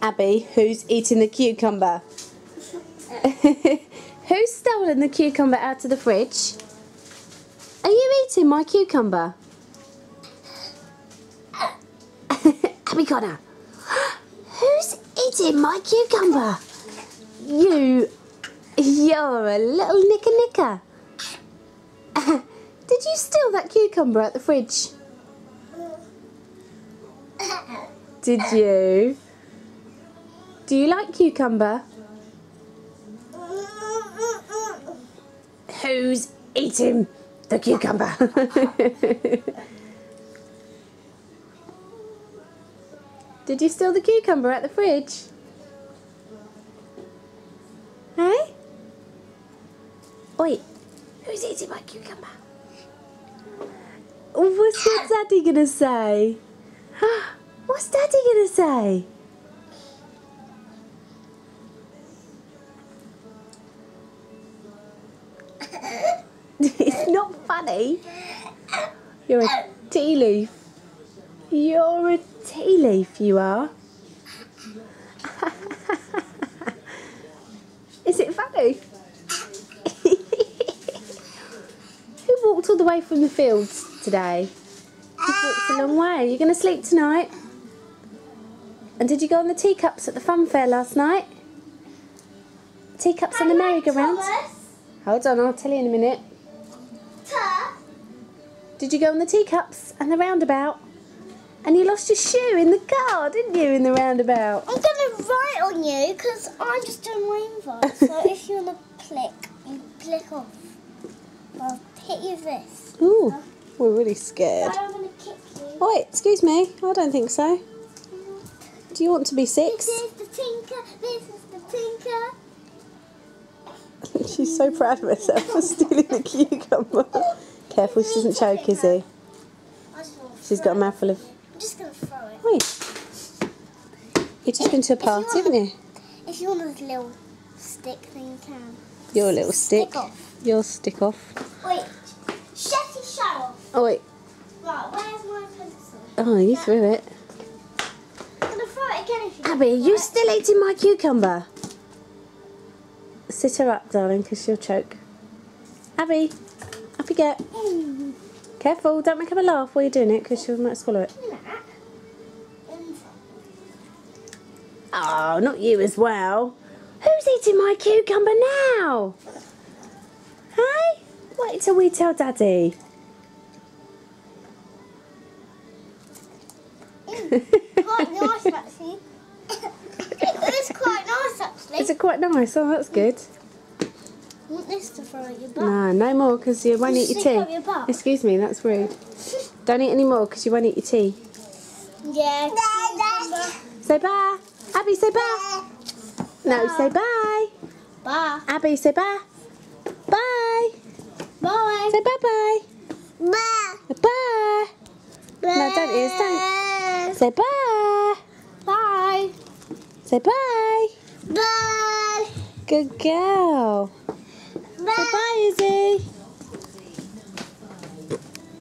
Abby, who's eating the cucumber? Who's stolen the cucumber out of the fridge? Are you eating my cucumber? Abby Connor, who's eating my cucumber? You're a little nicker. Did you steal that cucumber out the fridge? Did you? Do you like cucumber? Who's eating the cucumber? Did you steal the cucumber out the fridge? Hey? Wait, who's eating my cucumber? What's your daddy gonna say? What's daddy gonna say? It's not funny. You're a tea leaf. You're a tea leaf, you are. Is it funny? Who walked all the way from the fields today? You walked a long way. You're going to sleep tonight? And did you go on the teacups at the fun fair last night? Teacups on the merry-go-round? Hold on, I'll tell you in a minute. Did you go on the teacups and the roundabout? And you lost your shoe in the car, didn't you, in the roundabout? I'm going to write on you because I'm just doing rainbow. So if you want to click, you click off. I'll hit you with this. Ooh, we're really scared. So I'm going to kick you. Oh, wait, excuse me. I don't think so. Do you want to be 6? This is the tinker. This is the tinker. She's so proud of herself for stealing the cucumber. Careful, she doesn't choke, is he? She's got a mouthful of... I'm just going to throw it. Wait. You've just been to a party, haven't you? If you want a little stick, then you can. Your little stick. Stick off. Your stick off. Wait. Shetty, shut off. Oh, wait. Right, where's my pencil? Oh, you threw it. I'm going to throw it again if you Abby, are you still eating my cucumber? Sit her up, darling, because she'll choke. Abby, up you get. Careful, don't make her laugh while you're doing it, because she might swallow it. Oh, not you as well. Who's eating my cucumber now? Hey? Wait till we tell Daddy. Quite nice, actually. It's quite nice, actually. Is it quite nice? Oh, that's good. I want this to throw at your butt. No more, because you won't eat your Stick up tea. your butt. Excuse me, that's rude. Don't eat any more, because you won't eat your tea. Yeah. Say bye. Abby, say bye. No, say bye. Bye. Abby, say bye. Bye. Bye. Say bye-bye. Bye. Bye. No, don't ears, don't. Say bye. Bye. Say bye. Bye. Good girl. Bye. Say bye, Izzy.